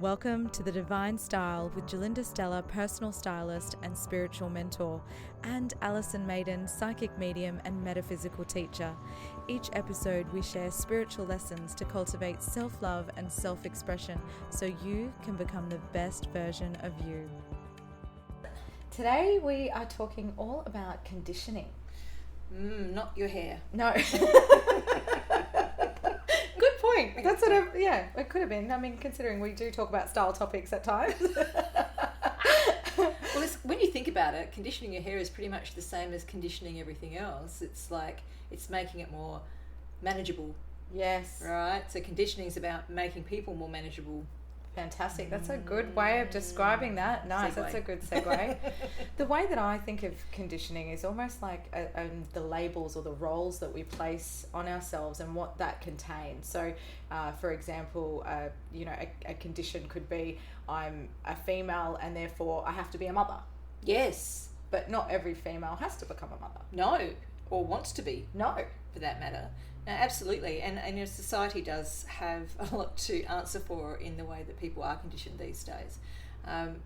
Welcome to The Divine Style with Gerlinda Stella, personal stylist and spiritual mentor, and Alison Maiden, psychic medium and metaphysical teacher. Each episode we share spiritual lessons to cultivate self-love and self-expression so you can become the best version of you. Today we are talking all about conditioning. Not your hair. No. Good point. That's sort of, it could have been. I mean, considering we do talk about style topics at times. Well, when you think about it, conditioning your hair is pretty much the same as conditioning everything else. It's like, it's making it more manageable. Yes. Right? So conditioning is about making people more manageable. Fantastic. That's a good way of describing that. Nice. Segue. That's a good segue. The way that I think of conditioning is almost like the labels or the roles that we place on ourselves and what that contains. So, for example, a condition could be I'm a female and therefore I have to be a mother. Yes. But not every female has to become a mother. No. Or wants to be. No. For that matter. No, absolutely, and your society does have a lot to answer for in the way that people are conditioned these days.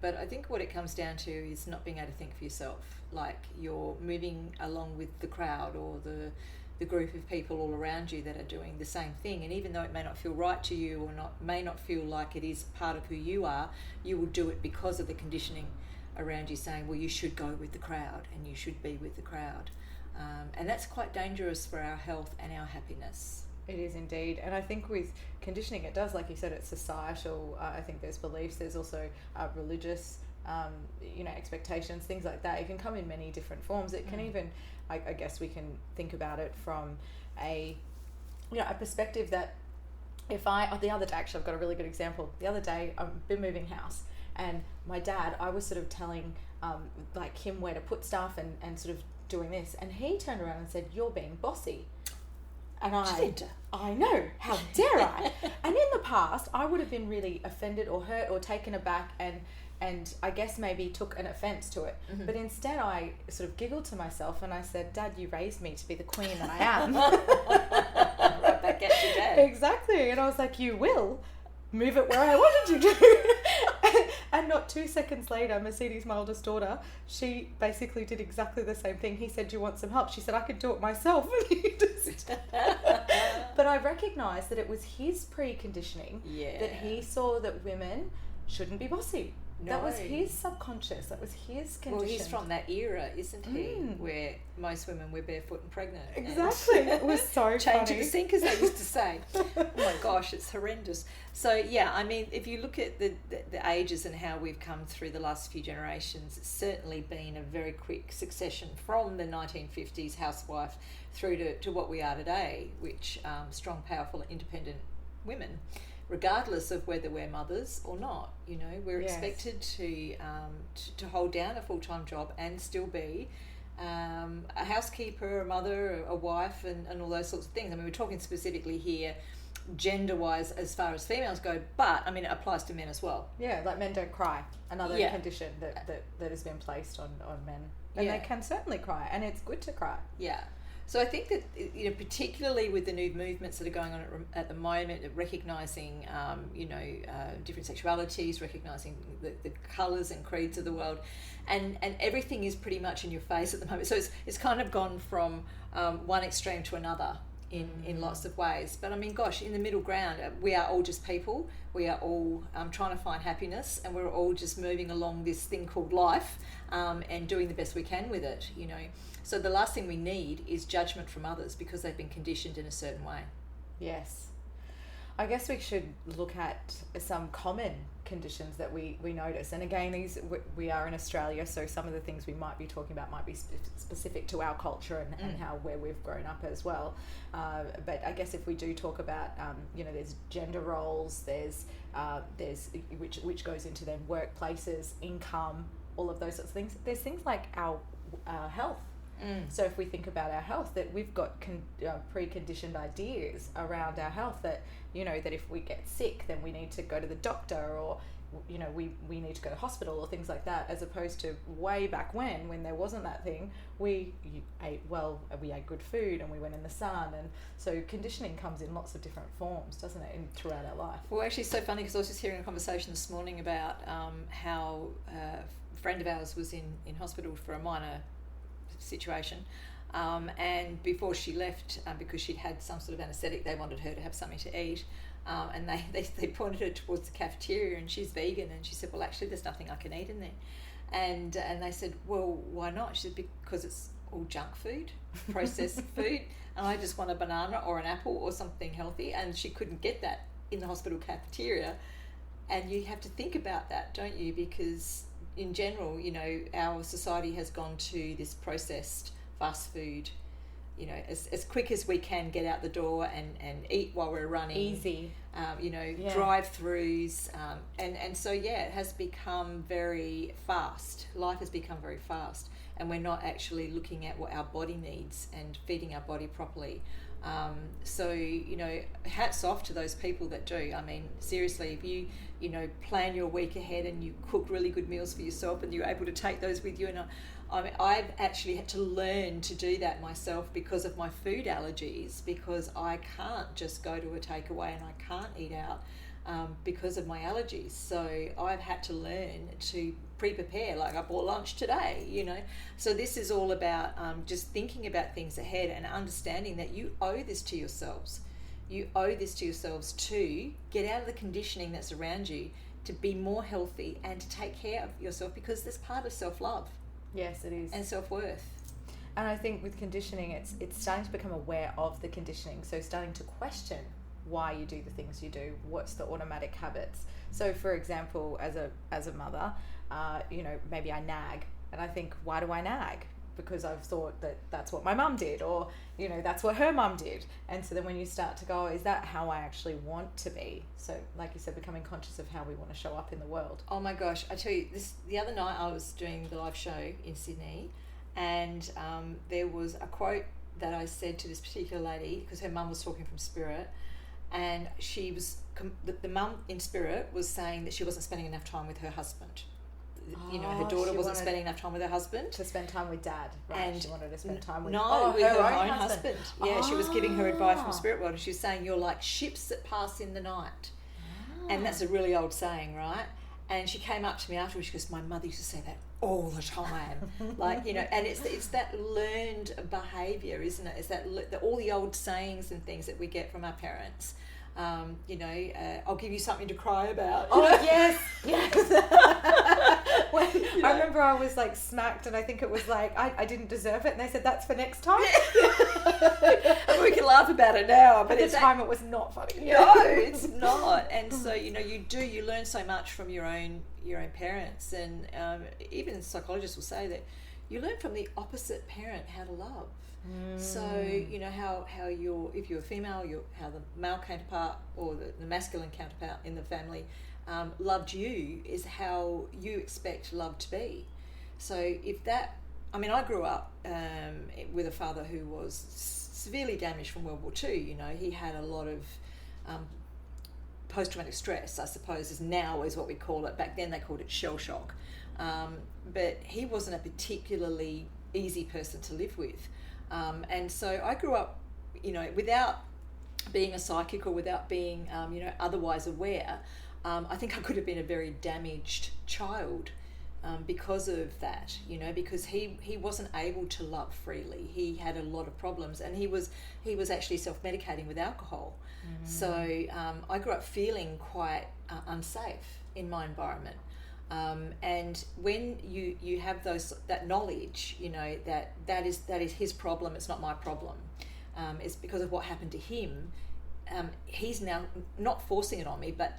But I think what it comes down to is not being able to think for yourself, like you're moving along with the crowd or the group of people all around you that are doing the same thing. And even though it may not feel right to you or may not feel like it is part of who you are, you will do it because of the conditioning around you saying, well, you should go with the crowd and you should be with the crowd. And that's quite dangerous for our health and our happiness. It is indeed. And I think with conditioning, it does, like you said, it's societal. I think there's beliefs, there's also religious, expectations, things like that. It can come in many different forms. It can even, I guess we can think about it from a perspective that the other day, actually, I've got a really good example. The other day, I've been moving house. And my dad, I was sort of telling him where to put stuff and sort of doing this, and he turned around and said, "You're being bossy." And I know, how dare I? And in the past, I would have been really offended or hurt or taken aback and I guess maybe took an offense to it. Mm-hmm. But instead, I sort of giggled to myself and I said, "Dad, you raised me to be the queen that I am." Right back at your dad. Exactly. And I was like, "You will move it where I wanted you to." And not 2 seconds later, Mercedes, my oldest daughter, she basically did exactly the same thing. He said, "Do you want some help?" She said, "I could do it myself." But I recognised that it was his preconditioning, that he saw that women shouldn't be bossy. No. That was his subconscious. That was his condition. Well, he's from that era, isn't he? Where most women were barefoot and pregnant. Exactly. It was so Change funny. to the sink, as they used to say. Oh my gosh, it's horrendous. So yeah, I mean, if you look at the ages and how we've come through the last few generations, it's certainly been a very quick succession from the 1950s housewife through to what we are today, which strong, powerful, independent women. Regardless of whether we're mothers or not, we're expected to hold down a full-time job and still be a housekeeper, a mother, a wife, and all those sorts of things. I mean, we're talking specifically here gender-wise as far as females go, but I mean, it applies to men as well. Yeah, like men don't cry. Another condition that has been placed on men, and they can certainly cry, and it's good to cry. Yeah. So I think that, particularly with the new movements that are going on at the moment, recognising, different sexualities, recognising the colours and creeds of the world, and everything is pretty much in your face at the moment. So it's kind of gone from one extreme to another in lots of ways. But I mean, gosh, in the middle ground, we are all just people. We are all trying to find happiness, and we're all just moving along this thing called life and doing the best we can with it, So the last thing we need is judgment from others because they've been conditioned in a certain way. Yes. I guess we should look at some common conditions that we notice. And again, we are in Australia, so some of the things we might be talking about might be specific to our culture and where we've grown up as well. But I guess if we do talk about, there's gender roles, there's which goes into then workplaces, income, all of those sorts of things. There's things like our health. So if we think about our health, that we've got preconditioned ideas around our health, that, you know, that if we get sick, then we need to go to the doctor, or, you know, we need to go to hospital, or things like that, as opposed to way back when there wasn't that thing. We ate well, we ate good food, and we went in the sun. And so conditioning comes in lots of different forms, doesn't it, throughout our life. Well, actually, it's so funny, because I was just hearing a conversation this morning about how a friend of ours was in hospital for a minor situation, and before she left, because she'd had some sort of anaesthetic, they wanted her to have something to eat. And they pointed her towards the cafeteria, and she's vegan, and she said, well, actually there's nothing I can eat in there. And they said, well, why not? She said, because it's all junk food, processed food, and I just want a banana or an apple or something healthy. And she couldn't get that in the hospital cafeteria. And you have to think about that, don't you? Because in general, you know, our society has gone to this processed fast food, you know, as quick as we can get out the door and eat while we're running. Easy. You know, drive-throughs. And so, yeah, it has become very fast. Life has become very fast. And we're not actually looking at what our body needs and feeding our body properly. So, you know, hats off to those people that do. I mean, seriously, if you know, plan your week ahead and you cook really good meals for yourself and you're able to take those with you. And I mean, I've actually had to learn to do that myself because of my food allergies, because I can't just go to a takeaway and I can't eat out because of my allergies. So I've had to learn to pre-prepare, like I bought lunch today, you know. So this is all about just thinking about things ahead and understanding that you owe this to yourselves. You owe this to yourselves to get out of the conditioning that's around you, to be more healthy and to take care of yourself, because that's part of self-love. Yes, it is. And self-worth. And I think with conditioning, it's starting to become aware of the conditioning. So starting to question why you do the things you do. What's the automatic habits? So, for example, as a mother, you know, maybe I nag, and I think, why do I nag? Because I've thought that that's what my mum did, or, you know, that's what her mum did. And so then when you start to go, is that how I actually want to be? So, like you said, becoming conscious of how we want to show up in the world. Oh my gosh, I tell you, the other night I was doing the live show in Sydney, and there was a quote that I said to this particular lady, because her mum was talking from spirit, and she was, the mum in spirit was saying that she wasn't spending enough time with her husband. You know, her daughter wasn't spending enough time with her husband. To spend time with dad, right? And she wanted to spend time with with her own husband. Yeah, she was giving her advice from spirit world, and she was saying, you're like ships that pass in the night. And that's a really old saying, right? And she came up to me afterwards, she goes, my mother used to say that all the time. Like, you know, and it's that learned behaviour, isn't it? It's that all the old sayings and things that we get from our parents. You know, I'll give you something to cry about. Oh, yes. When, you know, I remember I was like smacked, and I think it was like, I didn't deserve it, and they said, that's for next time. I mean, we can laugh about it now, but at the time it was not funny. No, it's not. And so, you know, you learn so much from your own parents, and even psychologists will say that you learn from the opposite parent how to love. So, you know, how if you're a female, how the male counterpart or the masculine counterpart in the family loved you is how you expect love to be. So if that, I mean, I grew up with a father who was severely damaged from World War II. You know, he had a lot of post-traumatic stress, I suppose, is what we call it. Back then they called it shell shock. But he wasn't a particularly easy person to live with. And so I grew up, you know, without being a psychic or without being, you know, otherwise aware. I think I could have been a very damaged child because of that, you know, because he wasn't able to love freely. He had a lot of problems, and he was actually self-medicating with alcohol. So I grew up feeling quite unsafe in my environment. And when you have that knowledge, you know, that is his problem, it's not my problem. It's because of what happened to him. He's now not forcing it on me, but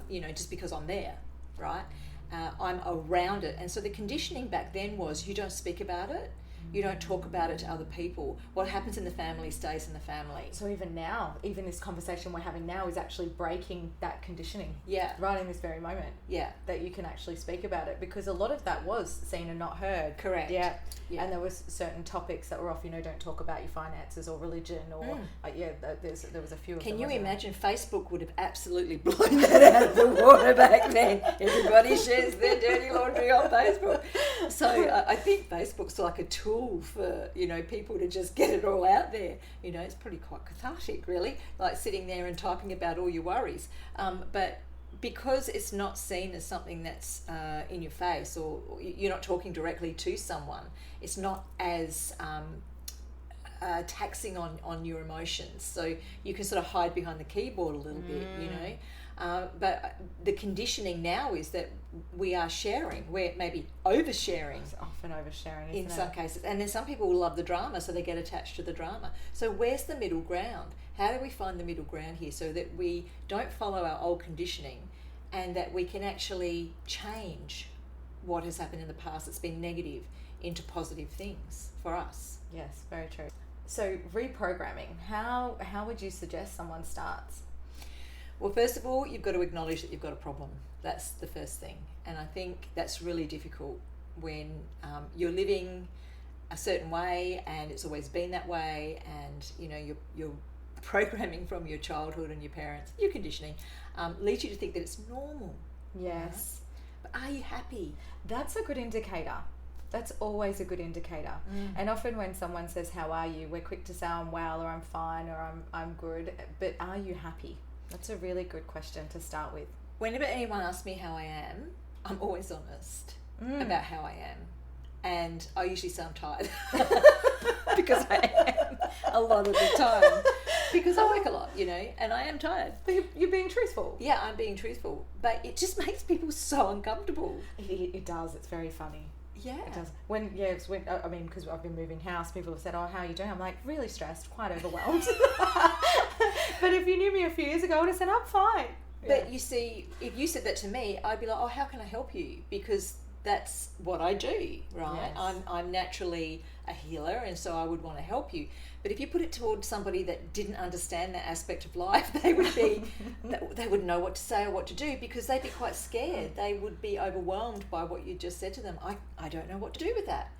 you know, just because I'm there, right? I'm around it. And so the conditioning back then was, you don't speak about it, You don't talk about it to other people. What happens in the family stays in the family. So even now, even this conversation we're having now is actually breaking that conditioning. Yeah. Right in this very moment. Yeah. That you can actually speak about it, because a lot of that was seen and not heard. Correct. Yeah. Yeah. And there was certain topics that were off, don't talk about your finances or religion or, there was a few of them. Can you imagine Facebook would have absolutely blown that out of the water back then? Everybody shares their dirty laundry on Facebook. So I think Facebook's like a tool for, people to just get it all out there. It's pretty quite cathartic, really, like sitting there and typing about all your worries. But because it's not seen as something that's in your face, or you're not talking directly to someone, it's not as taxing on your emotions. So you can sort of hide behind the keyboard a little bit, But the conditioning now is that we are sharing. We're maybe oversharing. It's often oversharing, isn't in some cases. And then some people love the drama, so they get attached to the drama. So where's the middle ground? How do we find the middle ground here so that we don't follow our old conditioning, and that we can actually change what has happened in the past that's been negative into positive things for us? Yes, very true. So reprogramming, how would you suggest someone starts? Well, first of all, you've got to acknowledge that you've got a problem. That's the first thing. And I think that's really difficult when you're living a certain way and it's always been that way, and you're programming from your childhood and your parents, your conditioning, leads you to think that it's normal. Yes. But are you happy? That's a good indicator. That's always a good indicator. And often when someone says, how are you? We're quick to say, I'm well, or I'm fine, or I'm good. But are you happy? That's a really good question to start with. Whenever anyone asks me how I am, I'm always honest about how I am. And I usually say I'm tired. Because I am a lot of the time. Because I work a lot, and I am tired. But you're being truthful. Yeah, I'm being truthful. But it just makes people so uncomfortable. It does. It's very funny. Yeah. It does. Because I've been moving house, people have said, oh, how are you doing? I'm like, really stressed, quite overwhelmed. But if you knew me a few years ago, I would have said, I'm fine. But you see, if you said that to me, I'd be like, oh, how can I help you? Because that's what I do, right? Yes. I'm naturally a healer, and so I would want to help you. But if you put it towards somebody that didn't understand that aspect of life, they wouldn't know what to say or what to do, because they'd be quite scared. They would be overwhelmed by what you just said to them. I don't know what to do with that.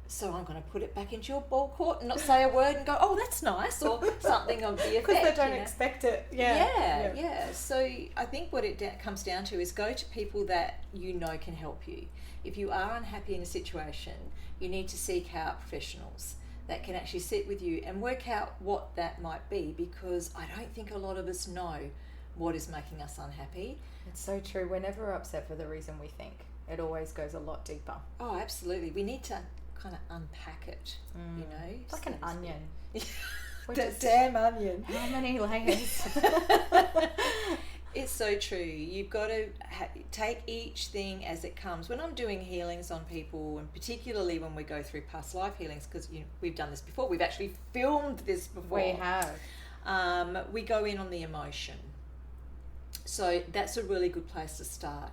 So I'm going to put it back into your ball court and not say a word and go, oh, that's nice, or something of the effect. Because they don't expect it. Yeah. So I think what it comes down to is go to people that can help you. If you are unhappy in a situation, you need to seek out professionals that can actually sit with you and work out what that might be, because I don't think a lot of us know what is making us unhappy. It's so true. We're never upset for the reason we think. It always goes a lot deeper. Oh, absolutely. We need to kind of unpack it, It's like an onion. Damn onion. How many layers? It's so true. You've got to take each thing as it comes. When I'm doing healings on people, and particularly when we go through past life healings, because we've done this before, we've actually filmed this before. We have. We go in on the emotion. So that's a really good place to start.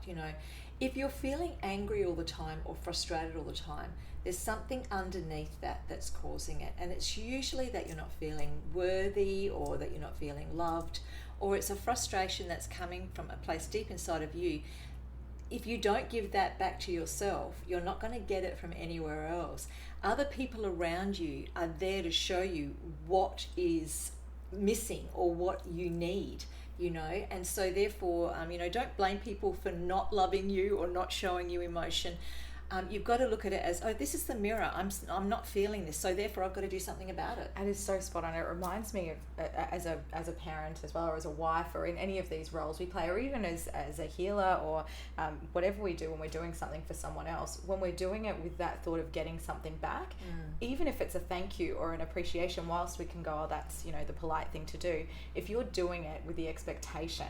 If you're feeling angry all the time or frustrated all the time, there's something underneath that's causing it. And it's usually that you're not feeling worthy, or that you're not feeling loved, or it's a frustration that's coming from a place deep inside of you. If you don't give that back to yourself, you're not going to get it from anywhere else. Other people around you are there to show you what is missing or what you need, and so therefore, don't blame people for not loving you or not showing you emotion. You've got to look at it as, oh, this is the mirror. I'm not feeling this, so therefore I've got to do something about it. That is so spot on. It reminds me of as a parent as well, or as a wife, or in any of these roles we play, or even as a healer, or whatever we do when we're doing something for someone else. When we're doing it with that thought of getting something back, even if it's a thank you or an appreciation, whilst we can go, oh, that's the polite thing to do. If you're doing it with the expectation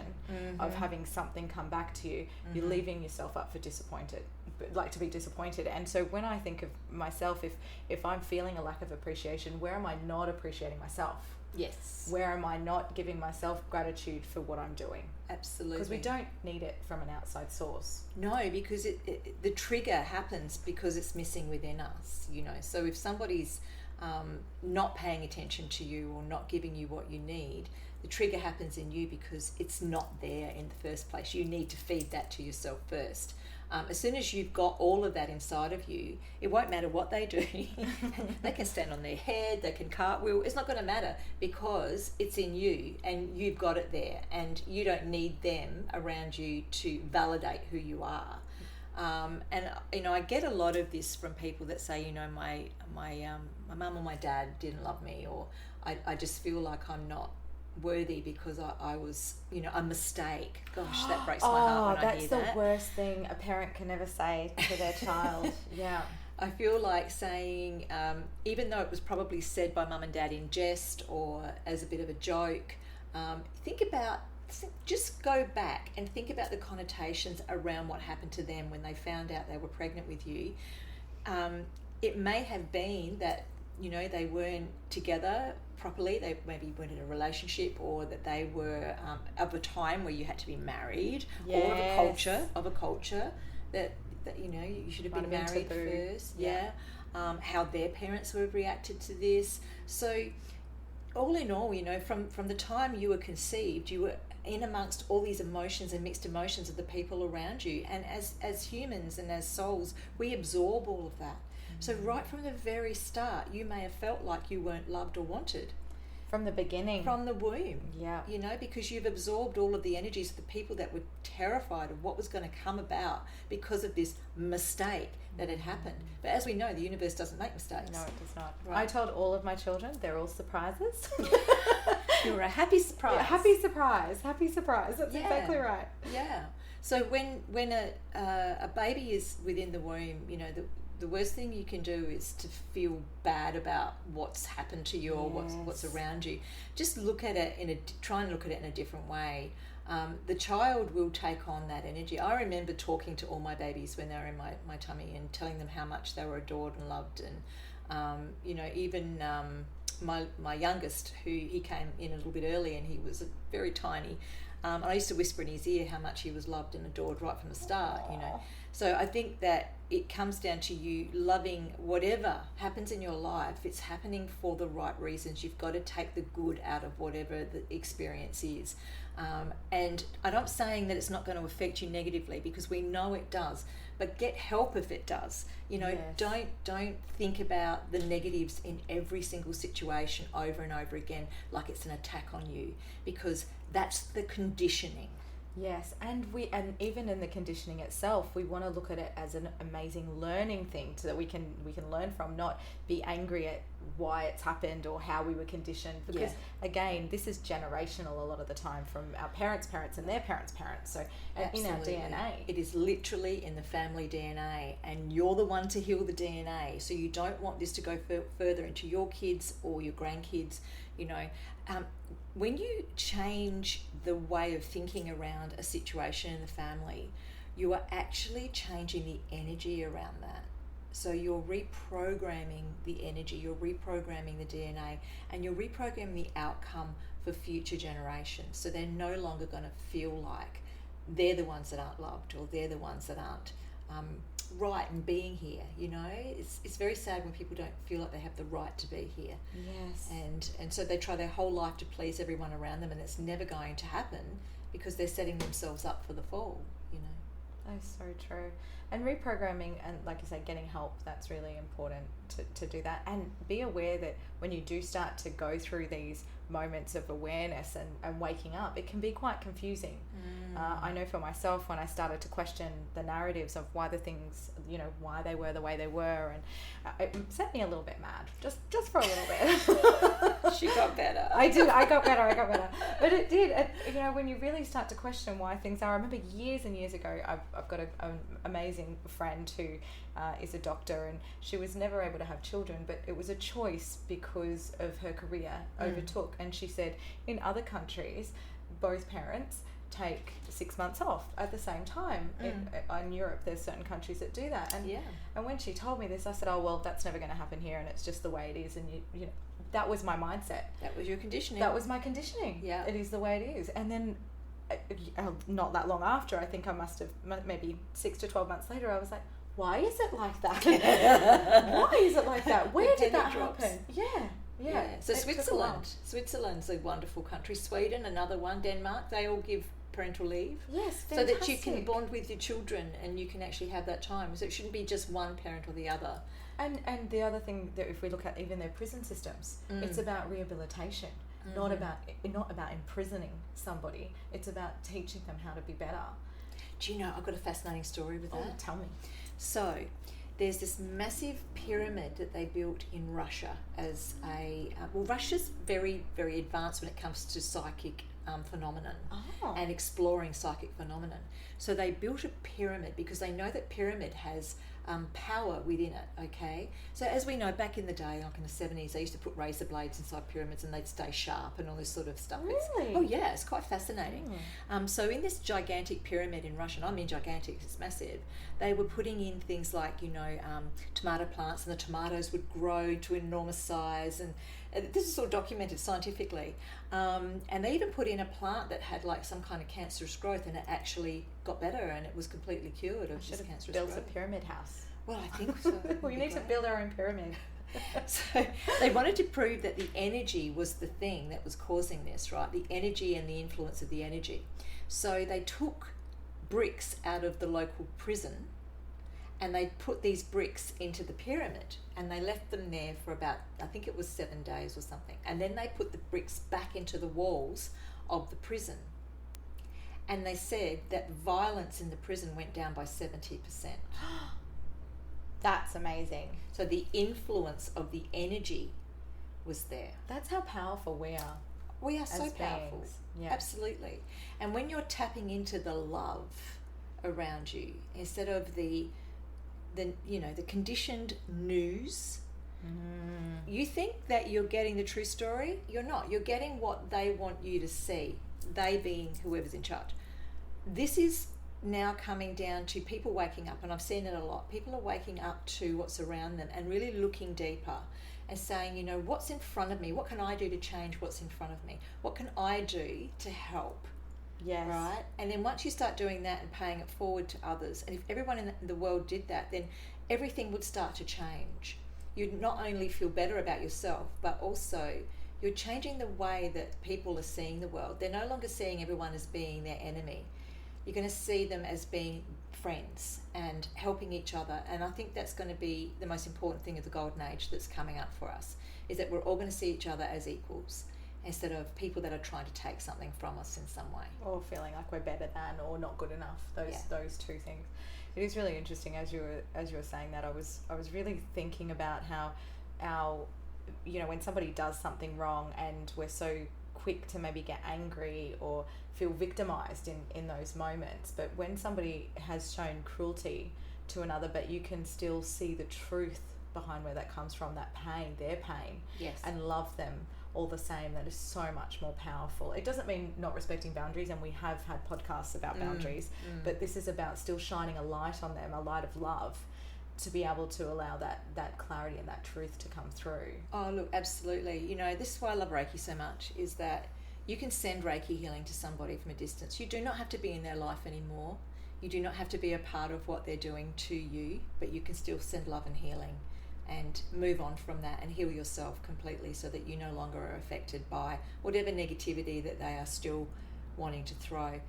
of having something come back to you, you're leaving yourself up for to be disappointed. And so when I think of myself, if I'm feeling a lack of appreciation, where am I not appreciating myself? Yes. Where am I not giving myself gratitude for what I'm doing? Absolutely. Because we don't need it from an outside source. No, because the trigger happens because it's missing within us, you know. So if somebody's not paying attention to you or not giving you what you need, the trigger happens in you because it's not there in the first place. You need to feed that to yourself first. As soon as you've got all of that inside of you, it won't matter what they do. They can stand on their head, they can cartwheel. It's not going to matter because it's in you and you've got it there, and you don't need them around you to validate who you are. And you know, I get a lot of this from people that say, you know, my mum or my dad didn't love me, or I just feel like I'm not worthy because I was, you know, a mistake. Gosh, that breaks my heart when I hear that. That's the worst thing a parent can ever say to their child. Yeah. I feel like saying, even though it was probably said by mum and dad in jest or as a bit of a joke, just go back and think about the connotations around what happened to them when they found out they were pregnant with you. It may have been that, you know, they weren't together properly, they maybe weren't in a relationship, or that they were of a time where you had to be married, yes. or of a culture that you know, you should have been married first. Yeah. How their parents would have reacted to this. So all in all, you know, from the time you were conceived, you were in amongst all these emotions and mixed emotions of the people around you, and as humans and as souls, we absorb all of that. So right from the very start, you may have felt like you weren't loved or wanted. From the beginning. From the womb. Yeah. You know, because you've absorbed all of the energies of the people that were terrified of what was going to come about because of this mistake that had happened. But as we know, the universe doesn't make mistakes. No, it does not. Right. I told all of my children, they're all surprises. You were a happy surprise. Yeah, happy surprise. Happy surprise. That's exactly right. Yeah. So when a baby is within the womb, you know, the worst thing you can do is to feel bad about what's happened to you or what's around you. Just look at it try and look at it in a different way. The child will take on that energy. I remember talking to all my babies when they were in my tummy and telling them how much they were adored and loved. And you know, even my youngest, he came in a little bit early and he was very tiny. And I used to whisper in his ear how much he was loved and adored right from the start. You know, so I think that it comes down to you loving whatever happens in your life. It's happening for the right reasons. You've got to take the good out of whatever the experience is. And I'm not saying that it's not going to affect you negatively, because we know it does. But get help if it does. You know, don't think about the negatives in every single situation over and over again like it's an attack on you, because that's the conditioning. Yes, and even in the conditioning itself, we want to look at it as an amazing learning thing so that we can learn from, not be angry at why it's happened or how we were conditioned, because again, this is generational a lot of the time, from our parents' and their parents' so in our DNA. It is literally in the family DNA, and you're the one to heal the DNA, so you don't want this to go further into your kids or your grandkids. You know, when you change the way of thinking around a situation in the family, you are actually changing the energy around that. So you're reprogramming the energy, you're reprogramming the DNA, and you're reprogramming the outcome for future generations. So they're no longer going to feel like they're the ones that aren't loved, or they're the ones that aren't right in being here. You know, it's very sad when people don't feel like they have the right to be here. Yes. And so they try their whole life to please everyone around them, and it's never going to happen because they're setting themselves up for the fall, you know. That's so true. And reprogramming, and like you say, getting help, that's really important to do that. And be aware that when you do start to go through these moments of awareness and waking up, it can be quite confusing. I know for myself, when I started to question the narratives of why the things, you know, why they were the way they were, and it set me a little bit mad, just for a little bit. She got better. I got better. But it did. You know, when you really start to question why things are, I remember years and years ago, I've got an amazing friend who is a doctor, and she was never able to have children, but it was a choice because of her career overtook. And she said in other countries, both parents take 6 months off at the same time. In Europe, there's certain countries that do that. And when she told me this, I said, oh, well, that's never going to happen here, and it's just the way it is. And you know, that was my mindset. That was your conditioning. That was my conditioning. Yeah. It is the way it is. And then not that long after, I think I must have, maybe 6 to 12 months later, I was like, why is it like that? Why is it like that? Where did that happen? Yeah. So Switzerland's a wonderful country. Sweden, another one. Denmark, they all give parental leave. Yes, fantastic. So that you can bond with your children and you can actually have that time. So it shouldn't be just one parent or the other. And the other thing that if we look at even their prison systems, it's about rehabilitation, not about imprisoning somebody. It's about teaching them how to be better. Do you know, I've got a fascinating story with that. Oh, tell me. So there's this massive pyramid that they built in Russia as a... Russia's very, very advanced when it comes to psychic phenomenon and exploring psychic phenomenon. So they built a pyramid because they know that pyramid has power within it, okay? So as we know, back in the day, like in the 70s, they used to put razor blades inside pyramids and they'd stay sharp and all this sort of stuff. Really? It's quite fascinating. So in this gigantic pyramid in Russia, and I mean gigantic, it's massive, they were putting in things like, tomato plants, and the tomatoes would grow to enormous size, and this is all documented scientifically. And they even put in a plant that had like some kind of cancerous growth, and it actually got better and it was completely cured of this cancerous growth. Built a pyramid house. Well, I think so. We need to build our own pyramid. So they wanted to prove that the energy was the thing that was causing this, right? The energy and the influence of the energy. So they took bricks out of the local prison and they put these bricks into the pyramid and they left them there for about, I think it was 7 days or something. And then they put the bricks back into the walls of the prison. And they said that violence in the prison went down by 70%. That's amazing. So the influence of the energy was there. That's how powerful we are. We are so powerful. Yeah. Absolutely. And when you're tapping into the love around you, instead of the conditioned news, you think that you're getting the true story. You're not. You're getting what they want you to see, they being whoever's in charge. This is now coming down to people waking up, and I've seen it a lot. People are waking up to what's around them and really looking deeper and saying, what's in front of me? What can I do to change what's in front of me? What can I do to help? Yes. Right? And then once you start doing that and paying it forward to others, and if everyone in the world did that, then everything would start to change. You'd not only feel better about yourself, but also you're changing the way that people are seeing the world. They're no longer seeing everyone as being their enemy. You're going to see them as being friends and helping each other. And I think that's going to be the most important thing of the golden age that's coming up for us, is that we're all going to see each other as equals instead of people that are trying to take something from us in some way. Or feeling like we're better than or not good enough. Those two things. It is really interesting as you were saying that. I was really thinking about how our, when somebody does something wrong and we're so quick to maybe get angry or feel victimized in those moments, but when somebody has shown cruelty to another, but you can still see the truth behind where that comes from, that pain, their pain, yes, and love them all the same, that is so much more powerful. It doesn't mean not respecting boundaries, and we have had podcasts about boundaries, but this is about still shining a light on them, a light of love, to be able to allow that clarity and that truth to come through. Oh, look, absolutely. This is why I love Reiki so much, is that you can send Reiki healing to somebody from a distance. You do not have to be in their life anymore. You do not have to be a part of what they're doing to you, but you can still send love and healing and move on from that and heal yourself completely so that you no longer are affected by whatever negativity that they are still wanting to throw.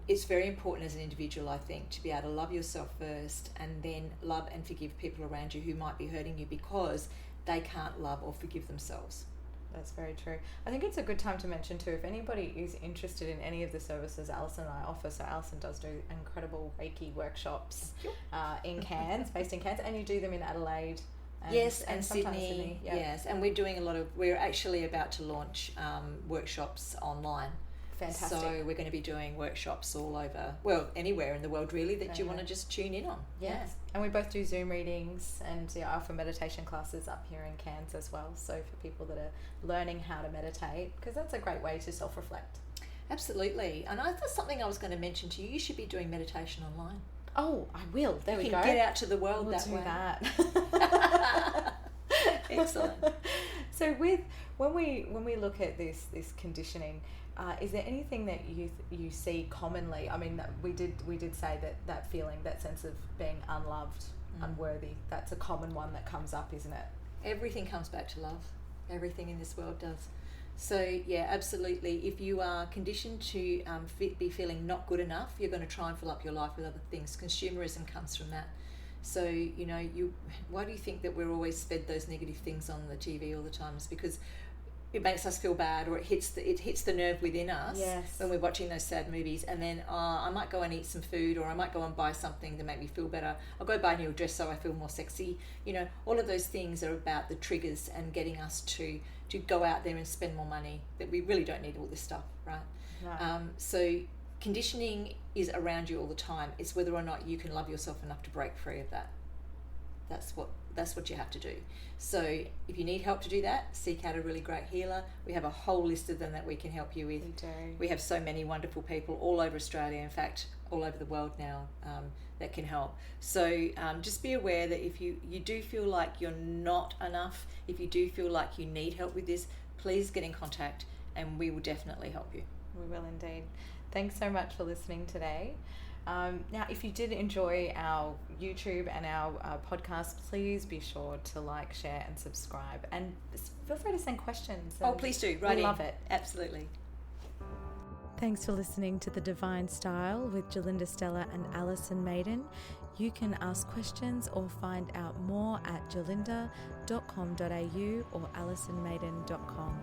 It's very important as an individual, I think, to be able to love yourself first and then love and forgive people around you who might be hurting you because they can't love or forgive themselves. That's very true. I think it's a good time to mention too, if anybody is interested in any of the services Alison and I offer, so Alison does do incredible Reiki workshops in Cairns, based in Cairns, and you do them in Adelaide. And Sydney. Yep. Yes, and we're doing we're actually about to launch workshops online. Fantastic. So we're going to be doing workshops all over, anywhere in the world really that you want to just tune in on. Yes. Yeah. And we both do Zoom readings and offer meditation classes up here in Cairns as well. So for people that are learning how to meditate, because that's a great way to self-reflect. Absolutely. And that's something I was going to mention to you. You should be doing meditation online. Oh, I will. There we go. Get out to the world we'll that do way. That. Excellent. So when we look at this conditioning, is there anything that you see commonly? I mean, we did say that feeling, that sense of being unloved, unworthy, that's a common one that comes up, isn't it? Everything comes back to love. Everything in this world does. So yeah, absolutely. If you are conditioned to be feeling not good enough, you're going to try and fill up your life with other things. Consumerism comes from that. So, you know, why do you think that we're always fed those negative things on the TV all the time? It's because it makes us feel bad, or it hits the nerve within us. Yes. When we're watching those sad movies, and then I might go and eat some food, or I might go and buy something to make me feel better. I'll go buy a new dress so I feel more sexy. You know, all of those things are about the triggers and getting us to go out there and spend more money, that we really don't need all this stuff, right? Right. So conditioning is around you all the time. It's whether or not you can love yourself enough to break free of that. That's what you have to do. So if you need help to do that, seek out a really great healer. We have a whole list of them that we can help you with. We do. We have so many wonderful people all over Australia, in fact all over the world now, that can help. So just be aware that if you do feel like you're not enough, if you do feel like you need help with this, please get in contact and we will definitely help you. We will indeed. Thanks so much for listening today. Now, if you did enjoy our YouTube and our podcast, please be sure to like, share and subscribe, and feel free to send questions. Oh, please do. Right, we love it. Absolutely. Thanks for listening to The Divine Style with Gerlinda, Stella and Alison Maiden. You can ask questions or find out more at gerlinda.com.au or alisonmaiden.com.